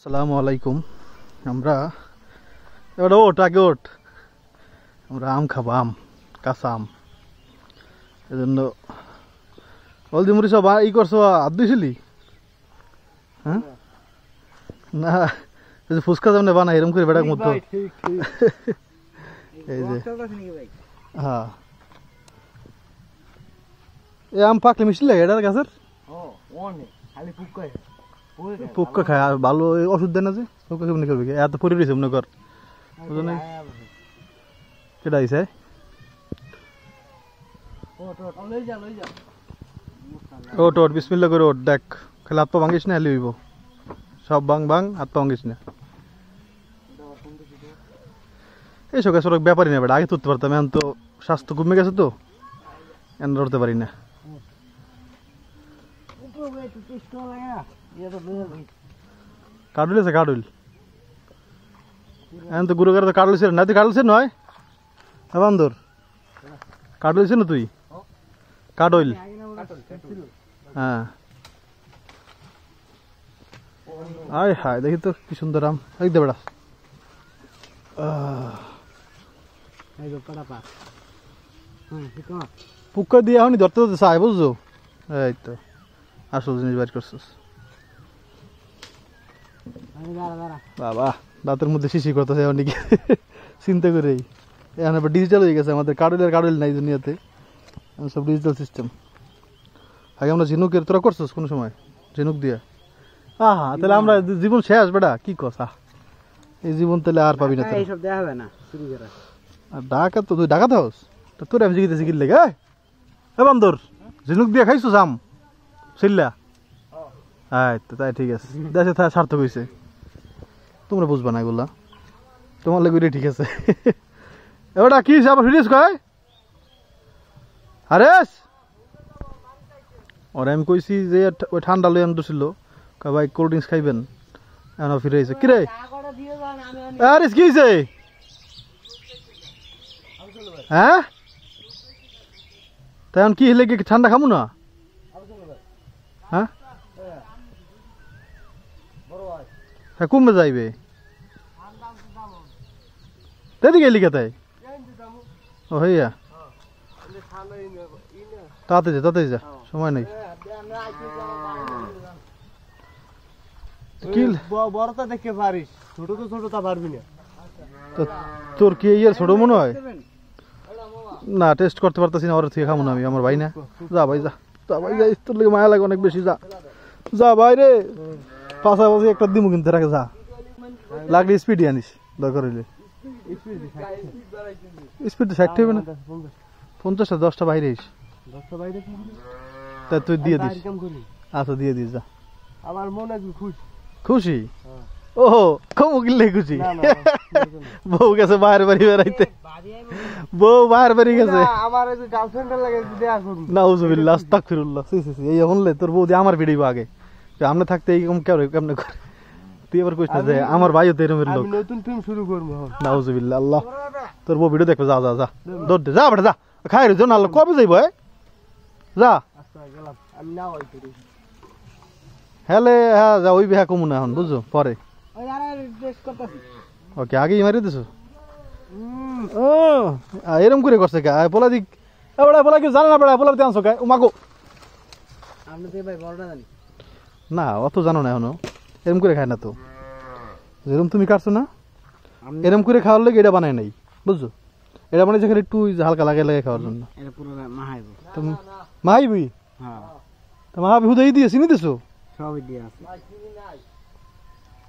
আসসালামু আলাইকুম। আমরা এবার ওট আগে ওট আমরা আম খাবো, আম কাঁচা আম। এজন্য হলদি মরিচ ই করছো, হাত দিয়েছিলি? হ্যাঁ না, এই যে ফুচকা যেমন বানাই এরকম করে বেড়ার মতো। এই যে হ্যাঁ, এই আম পাকলে মিষ্টি লাগে এটার গাছের। পোকা খায় আর ভালো ওষুধ দেয় না যে পোকা কেমনি করবে, এত পরি রয়েছে মনে কর। বুঝো কেটা আইসে ওট ওট বিসমিল্লা করে ওট। দেখ খালি হাত পা ভাঙিস না, হেলে হইব সব। ভাঙ ভাঙ, হাত পা ভাঙিস না। এই সব গাছ ব্যাপারই না বেটা, আগে তুলতে পারতাম, এখন তো স্বাস্থ্য কমে গেছে তো এখন ধরতে পারি না। কাটুল আছে কাটুল, এখন তো গুরু তো কাটুল না, তুই কাটুলছে নয় বান্দর কাটুলছে না তুই কাটইল। হ্যাঁ আয় হায়, দেখি তো কি সুন্দর আম দেখতে বেড়া। পুক্কা দিয়ে এখনই ধরতে ধরতে চাই, বুঝছো? এই তো আসল জিনিস বাইর করছিস বাবা। দাঁতের মধ্যে শিশি করতেছে অনেকে চিন্তা করেই। এখন আবার ডিজিটাল হয়ে গেছে আমাদের, কারুলের কারুল নাই দুনিয়াতে, সব ডিজিটাল সিস্টেম। আগে আমরা ঝিনুকের, তোরা করছিস কোনো সময় ঝিনুক দিয়ে? হ্যাঁ, তাহলে আমরা জীবন শেষ বেটা, কি কথা এই জীবন তাহলে আর পাবি না। ঢাকা তো তুই ঢাকাতে হোস, তোর আমি জিগিতেছি কিনলে গে বান্দর ঝিনুক দিয়ে খাইছো আম ছিল্লা? হ্যাঁ তো তাই ঠিক আছে, দেশে সার্থক হয়েছে। তোমরা বুঝবা না এগুলা, তোমার লেগে ঠিক আছে। এবারটা কি আবার ফিরিস কয় আরেস ওরা আমি কইছি যে ওই ঠান্ডা লই আনছিল, ভাই কোল্ড ড্রিঙ্কস খাইবেন, এখন ফিরে আইছে। কিরে আরেস কি হয়েছে? হ্যাঁ তাই এখন কি হলে কি ঠান্ডা খামু না? হ্যাঁ হ্যাঁ কমে যাইবে, তাই গেলি কে? তাই ও হইয়া তাতে যা, তাতে যা, সময় নেই। বড়টা দেখতে পারিস, ছোট তো ছোট তা পারবি না। তোর কি ইয়ার ছোট মনে হয়? না টেস্ট করতে পারতেছি না, ওর থেকে খাবো না আমি, আমার ভাই না। যা ভাই যা, যা ভাই যা, তোর লেগে মায়া লাগে অনেক বেশি। যা যা ভাই রে, পাশাপাশি একটা দিমু কিনতে রাখে। যা লাগলে স্পিডই আনিস দরকার হইলে। স্পিড 60 হইবে না, 50টা 10টা বাইরে আইস, তা তুই দিয়ে দিস। আচ্ছা দিয়ে দিস যা। আমার মনে খুশি খুশি? ওহো কম কিনলে খুশি। বউ গেছে বাইরে বাড়ি বেড়াইতে, বউ বাইরে বাড়ি গেছে। আমার গার্লফ্রেন্ড লাগে দেয়া করুন না উজুবিল্লাহ আস্তাগফিরুল্লাহ। এই বললে তোর বউ দিয়ে আমার ভিডিও আগে আমরা থাকতে এইরকম কেমনে করে? তুই এবার কইস না যে আমার ভাইও তো এরকমের লোক। নতুন ফিল্ম শুরু করবো। না উজুবিল্লাহ, আল্লাহ তোর বউ ভিডিও দেখবে। যা যা যা, দৌড় দে, যা বেটা যা, খাই রে জন। আল্লাহ কবে যাইব? যা আমি না হেলে। হ্যাঁ যা, ওই বিহা কমু না এখন, বুঝছো পরে। ওকে আগেই মারি দিছো। ও এরকম করে করছে কে? পোলা দিক এবারে পোলা কি জানে না বেড়া, পোলা দিয়ে আনছো কে? ও মাগো না, অত জানো না এখনো, এরকম করে খায় না তো। যেরকম তুমি কাটছো না এরকম করে খাওয়ার লেগে এটা বানায় নাই, বুঝছো? এটা মানে যেখানে একটু হালকা লাগে লাগে খাওয়ার জন্য। মাহাইবি তো মাহাবি হুদাই দিয়ে চিনি দিছো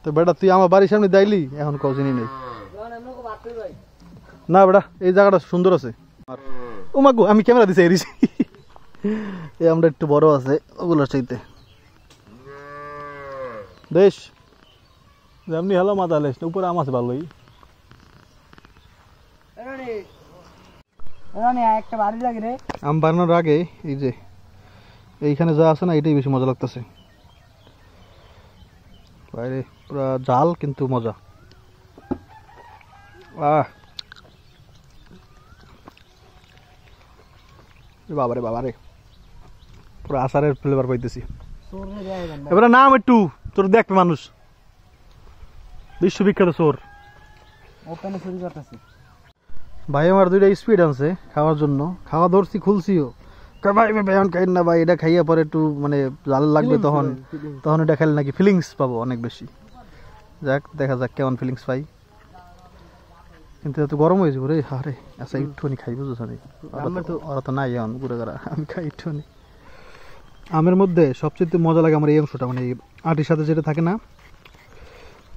তো বেটা। তুই আমার বাড়ির সামনে দাইলি, এখন কাউ চিনি নেই না বেটা। এই জায়গাটা সুন্দর আছে। ও মাগো আমি ক্যামেরা দিছি এরিছি। এই আমরা একটু বড় আছে ওগুলোর চাইতে। বেশ যেমনি হলো মাথা লেস উপরে আম আছে ভালোই। আম বানানোর আগে এই যে এইখানে যা আছে না, এটাই বেশি মজা লাগতেছে। বাইরে পুরা জাল কিন্তু মজা। বাবারে বাবারে, পুরো আচারের ফ্লেভার পাইতেছি। এবারে নাম একটু তোর দেখবে মানুষ। বিশ্ববিখ্যাত চোর ওখানে চুরি করতেছে ভাই আমার দুইটা স্পিড আছে খাওয়ার জন্য খাওয়া ধরছি খুলছিও ভাই ভাই খাই না ভাই এটা খাইয়া পরে একটু মানে জাল লাগবে তখন তখন এটা খেলে নাকি ফিলিংস পাবো অনেক বেশি যাক দেখা যাক কেমন ফিলিংস পাই কিন্তু এত গরম হয়েছে রে আরে আচ্ছা একটুখানি খাই বুঝছো ওরা তো নাই এখন ঘুরে ঘুরা আমি খাই একটুখানি আমের মধ্যে সবচেয়ে মজা লাগে আমার এই অংশটা মানে আটির সাথে যেটা থাকে না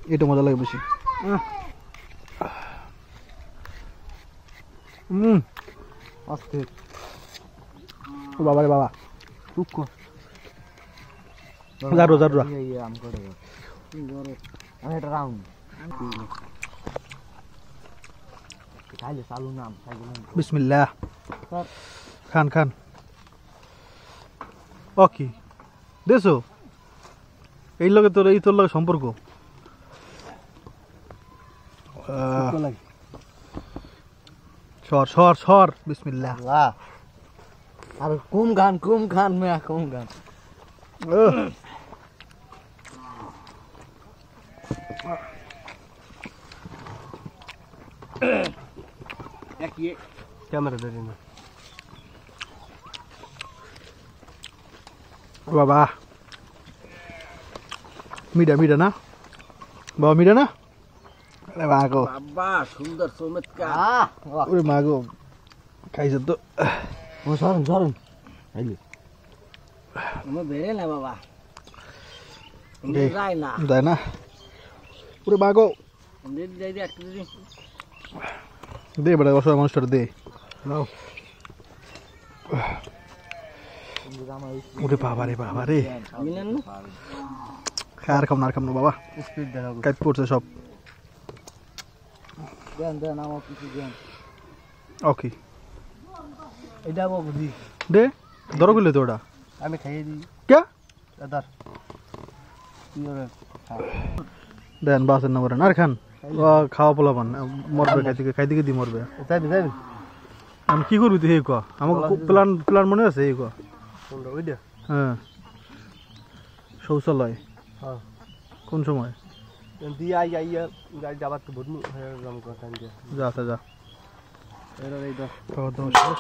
এটা মজা লাগে বেশি অস্থির ও বাবা রে বাবা টুক জারু জারু আম করে আমি এটা রাউন্ড খাইলে চালু নাম বিসমিল্লাহ খান খান ওকে দেছো এই লগে তোর এই তোর লগে সম্পর্ক সর সর সর বিসমিল্লাহ আর কুম খান মেয়া কুম গান ক্যামেরা ধরে না বাবা মিডা মিডা না বাবা মিডা না আরে মাগো বাবা সুন্দর চমৎকার ওরে মাগো খাইছ তো ও সরন আইলি আমার বেরে না বাবা যাই না যায় না ওরে মাগো যাই দে একটু দিদি দে বড় অসহায় মানুষটার দে নাও ওরে বাবা রে মিলেন আর খাম না বাবা স্পিড দেখাবো কাট পড়ছে সব দেন আমার কিছু দেন ওকে এটা বাবু দি দে ধরো গেলে তো ওটা আমি খাইয়ে দিই কে দাদার দেন বাসের নাম্বার আর খান খাওয়া পোলা পান মরবে খাইতে গিয়ে মরবে যাবি আমি কি করবি তুই এই কা আমাকে প্ল্যান মনে আছে এই কা ওইটা হ্যাঁ শৌচালয় হ্যাঁ কোন সময় দিয়ে আইয়া গাড়ি যাবার তো ভুটনি হয়ে গেলাম কথা যা যা এর এই খাওয়া দাওয়া শেষ